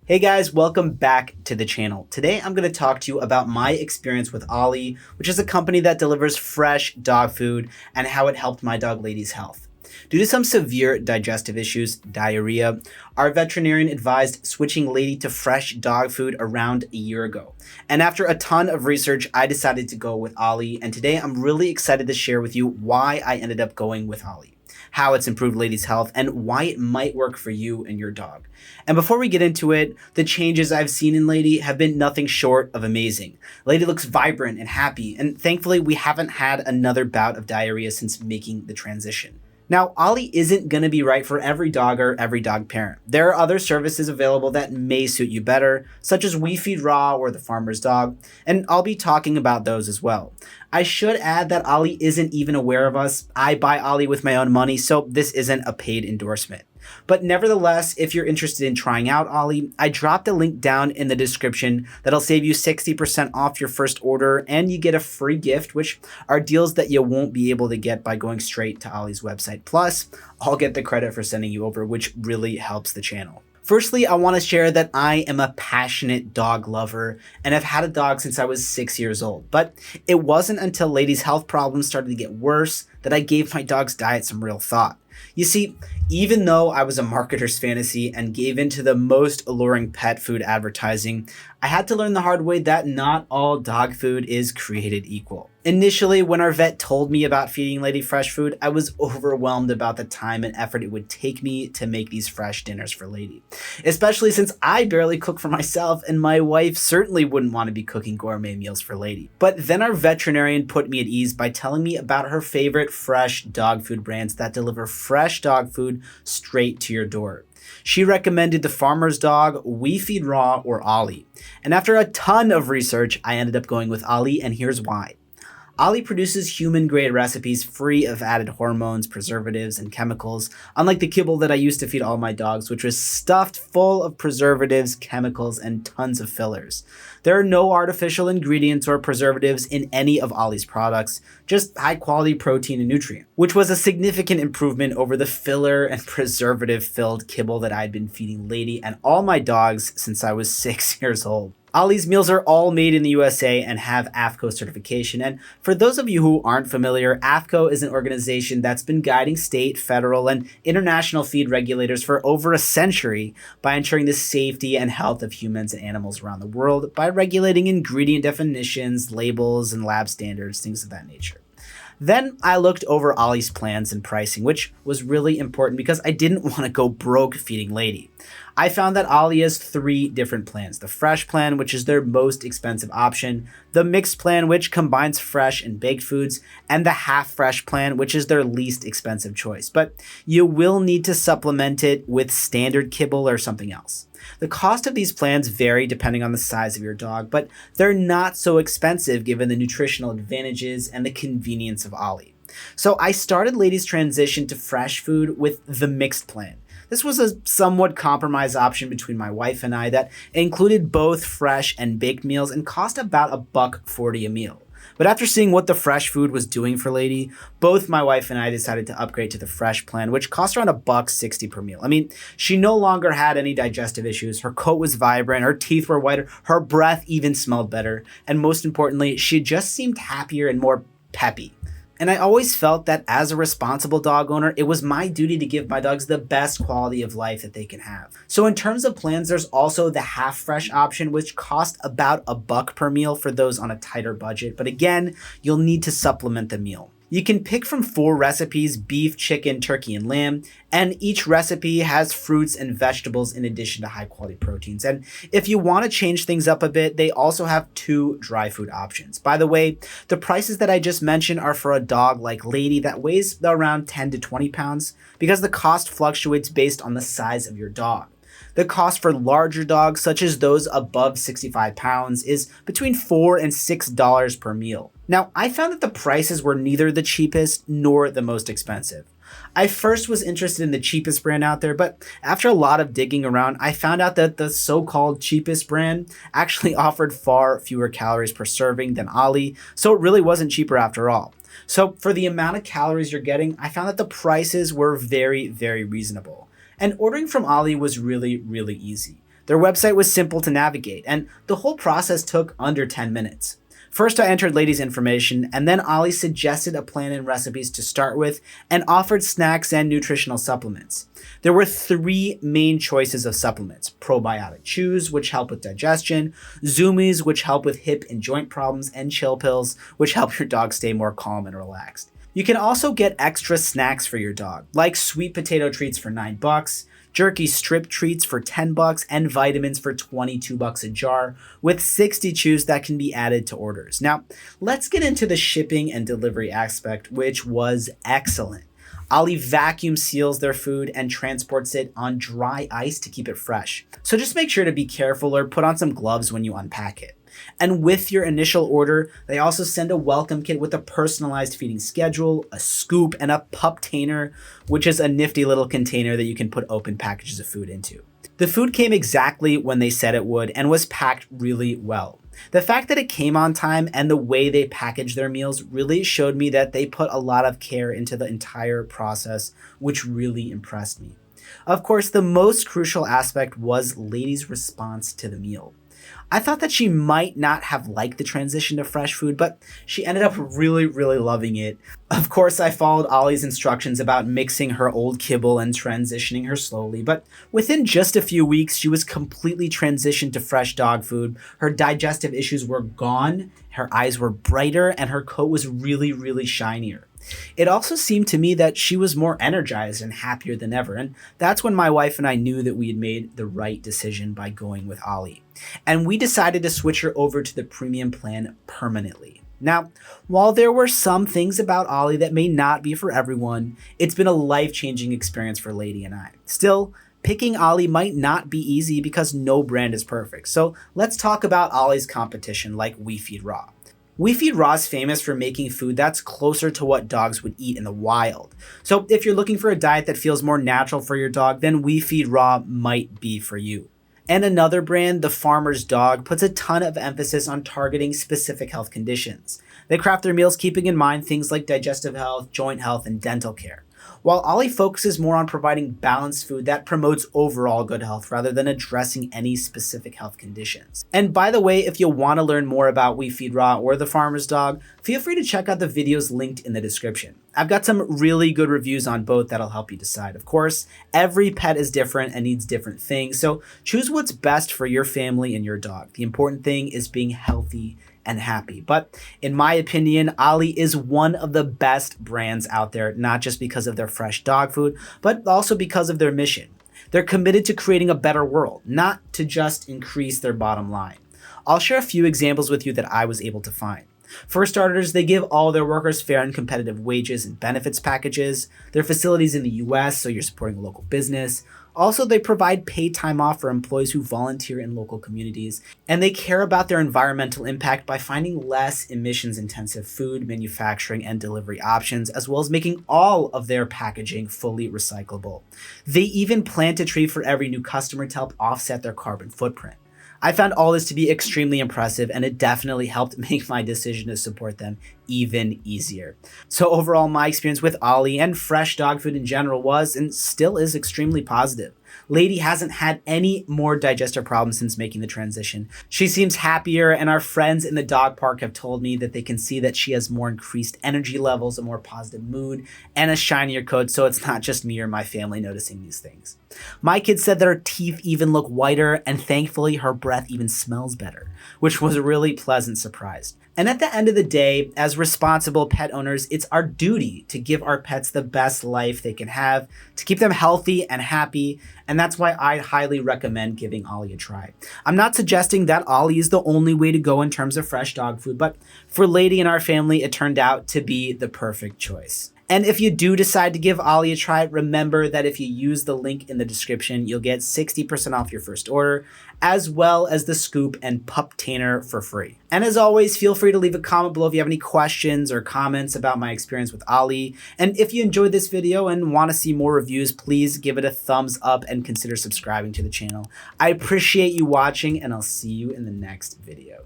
Hey guys, welcome back to the channel. Today I'm going to talk to you about my experience with Ollie, which is a company that delivers fresh dog food, and how it helped my dog Lady's health. Due to some severe digestive issues, diarrhea, our veterinarian advised switching Lady to fresh dog food around a year ago. And after a ton of research, I decided to go with Ollie, and today I'm really excited to share with you why I ended up going with Ollie, how it's improved Lady's health, and why it might work for you and your dog. And before we get into it, the changes I've seen in Lady have been nothing short of amazing. Lady looks vibrant and happy, and thankfully we haven't had another bout of diarrhea since making the transition. Now, Ollie isn't going to be right for every dog or every dog parent. There are other services available that may suit you better, such as We Feed Raw or The Farmer's Dog, and I'll be talking about those as well. I should add that Ollie isn't even aware of us. I buy Ollie with my own money, so this isn't a paid endorsement. But nevertheless, if you're interested in trying out Ollie, I dropped a link down in the description that'll save you 60% off your first order, and you get a free gift, which are deals that you won't be able to get by going straight to Ollie's website. Plus, I'll get the credit for sending you over, which really helps the channel. Firstly, I want to share that I am a passionate dog lover, and I've had a dog since I was 6 years old. But it wasn't until Lady's health problems started to get worse that I gave my dog's diet some real thought. You see, even though I was a marketer's fantasy and gave into the most alluring pet food advertising, I had to learn the hard way that not all dog food is created equal. Initially, when our vet told me about feeding Lady fresh food, I was overwhelmed about the time and effort it would take me to make these fresh dinners for Lady. Especially since I barely cook for myself, and my wife certainly wouldn't want to be cooking gourmet meals for Lady. But then our veterinarian put me at ease by telling me about her favorite fresh dog food brands that deliver fresh dog food straight to your door. She recommended The Farmer's Dog, We Feed Raw, or Ollie. And after a ton of research, I ended up going with Ollie, and here's why. Ollie produces human-grade recipes free of added hormones, preservatives, and chemicals, unlike the kibble that I used to feed all my dogs, which was stuffed full of preservatives, chemicals, and tons of fillers. There are no artificial ingredients or preservatives in any of Ollie's products, just high-quality protein and nutrient, which was a significant improvement over the filler and preservative-filled kibble that I'd been feeding Lady and all my dogs since I was 6 years old. Ollie's meals are all made in the USA and have AAFCO certification. And for those of you who aren't familiar, AAFCO is an organization that's been guiding state, federal, and international feed regulators for over a century by ensuring the safety and health of humans and animals around the world by regulating ingredient definitions, labels, and lab standards, things of that nature. Then I looked over Ollie's plans and pricing, which was really important because I didn't want to go broke feeding Lady. I found that Ollie has 3 different plans. The fresh plan, which is their most expensive option, the mixed plan, which combines fresh and baked foods, and the half fresh plan, which is their least expensive choice. But you will need to supplement it with standard kibble or something else. The cost of these plans vary depending on the size of your dog, but they're not so expensive given the nutritional advantages and the convenience of Ollie. So I started Lady's transition to fresh food with the mixed plan. This was a somewhat compromise option between my wife and I that included both fresh and baked meals and cost about $1.40 a meal. But after seeing what the fresh food was doing for Lady, both my wife and I decided to upgrade to the fresh plan, which cost around $1.60 per meal. I mean, she no longer had any digestive issues, her coat was vibrant, her teeth were whiter, her breath even smelled better, and most importantly, she just seemed happier and more peppy. And I always felt that as a responsible dog owner, it was my duty to give my dogs the best quality of life that they can have. So in terms of plans, there's also the half fresh option, which cost about $1 per meal for those on a tighter budget. But again, you'll need to supplement the meal. You can pick from 4 recipes: beef, chicken, turkey, and lamb, and each recipe has fruits and vegetables in addition to high quality proteins. And if you want to change things up a bit, they also have 2 dry food options. By the way, the prices that I just mentioned are for a dog like Lady that weighs around 10 to 20 pounds because the cost fluctuates based on the size of your dog. The cost for larger dogs, such as those above 65 pounds, is between $4 and $6 per meal. Now, I found that the prices were neither the cheapest nor the most expensive. I first was interested in the cheapest brand out there, but after a lot of digging around, I found out that the so-called cheapest brand actually offered far fewer calories per serving than Ollie, so it really wasn't cheaper after all. So for the amount of calories you're getting, I found that the prices were very, very reasonable. And ordering from Ollie was really, really easy. Their website was simple to navigate, and the whole process took under 10 minutes. First, I entered Lady's information, and then Ollie suggested a plan and recipes to start with and offered snacks and nutritional supplements. There were 3 main choices of supplements: probiotic chews, which help with digestion, zoomies, which help with hip and joint problems, and chill pills, which help your dog stay more calm and relaxed. You can also get extra snacks for your dog, like sweet potato treats for $9, jerky strip treats for $10, and vitamins for $22 a jar, with 60 chews that can be added to orders. Now, let's get into the shipping and delivery aspect, which was excellent. Ollie vacuum seals their food and transports it on dry ice to keep it fresh. So just make sure to be careful or put on some gloves when you unpack it. And with your initial order, they also send a welcome kit with a personalized feeding schedule, a scoop, and a pup-tainer, which is a nifty little container that you can put open packages of food into. The food came exactly when they said it would and was packed really well. The fact that it came on time and the way they packaged their meals really showed me that they put a lot of care into the entire process, which really impressed me. Of course, the most crucial aspect was Lady's response to the meal. I thought that she might not have liked the transition to fresh food, but she ended up really loving it. Of course, I followed Ollie's instructions about mixing her old kibble and transitioning her slowly, but within just a few weeks, she was completely transitioned to fresh dog food. Her digestive issues were gone, her eyes were brighter, and her coat was really shinier. It also seemed to me that she was more energized and happier than ever, and that's when my wife and I knew that we had made the right decision by going with Ollie. And we decided to switch her over to the premium plan permanently. Now, while there were some things about Ollie that may not be for everyone, it's been a life-changing experience for Lady and I. Still, picking Ollie might not be easy because no brand is perfect. So let's talk about Ollie's competition, like We Feed Raw. We Feed Raw is famous for making food that's closer to what dogs would eat in the wild. So if you're looking for a diet that feels more natural for your dog, then We Feed Raw might be for you. And another brand, The Farmer's Dog, puts a ton of emphasis on targeting specific health conditions. They craft their meals keeping in mind things like digestive health, joint health, and dental care. While Ollie focuses more on providing balanced food that promotes overall good health rather than addressing any specific health conditions. And by the way, if you want to learn more about We Feed Raw or The Farmer's Dog, feel free to check out the videos linked in the description. I've got some really good reviews on both that'll help you decide. Of course, every pet is different and needs different things, so choose what's best for your family and your dog. The important thing is being healthy and happy. But in my opinion, Ollie is one of the best brands out there, not just because of their fresh dog food, but also because of their mission. They're committed to creating a better world, not to just increase their bottom line. I'll share a few examples with you that I was able to find. For starters, they give all their workers fair and competitive wages and benefits packages. Their facilities in the US, so you're supporting a local business. Also, they provide paid time off for employees who volunteer in local communities, and they care about their environmental impact by finding less emissions-intensive food, manufacturing, and delivery options, as well as making all of their packaging fully recyclable. They even plant a tree for every new customer to help offset their carbon footprint. I found all this to be extremely impressive, and it definitely helped make my decision to support them even easier. So overall, my experience with Ollie and fresh dog food in general was and still is extremely positive. Lady hasn't had any more digestive problems since making the transition. She seems happier, and our friends in the dog park have told me that they can see that she has more increased energy levels, a more positive mood, and a shinier coat, so it's not just me or my family noticing these things. My kids said that her teeth even look whiter, and thankfully her breath even smells better, which was a really pleasant surprise. And at the end of the day, as responsible pet owners, it's our duty to give our pets the best life they can have, to keep them healthy and happy, and that's why I highly recommend giving Ollie a try. I'm not suggesting that Ollie is the only way to go in terms of fresh dog food, but for Lady and our family, it turned out to be the perfect choice. And if you do decide to give Ollie a try, remember that if you use the link in the description, you'll get 60% off your first order, as well as the scoop and pup-tainer for free. And as always, feel free to leave a comment below if you have any questions or comments about my experience with Ollie. And if you enjoyed this video and want to see more reviews, please give it a thumbs up and consider subscribing to the channel. I appreciate you watching, and I'll see you in the next video.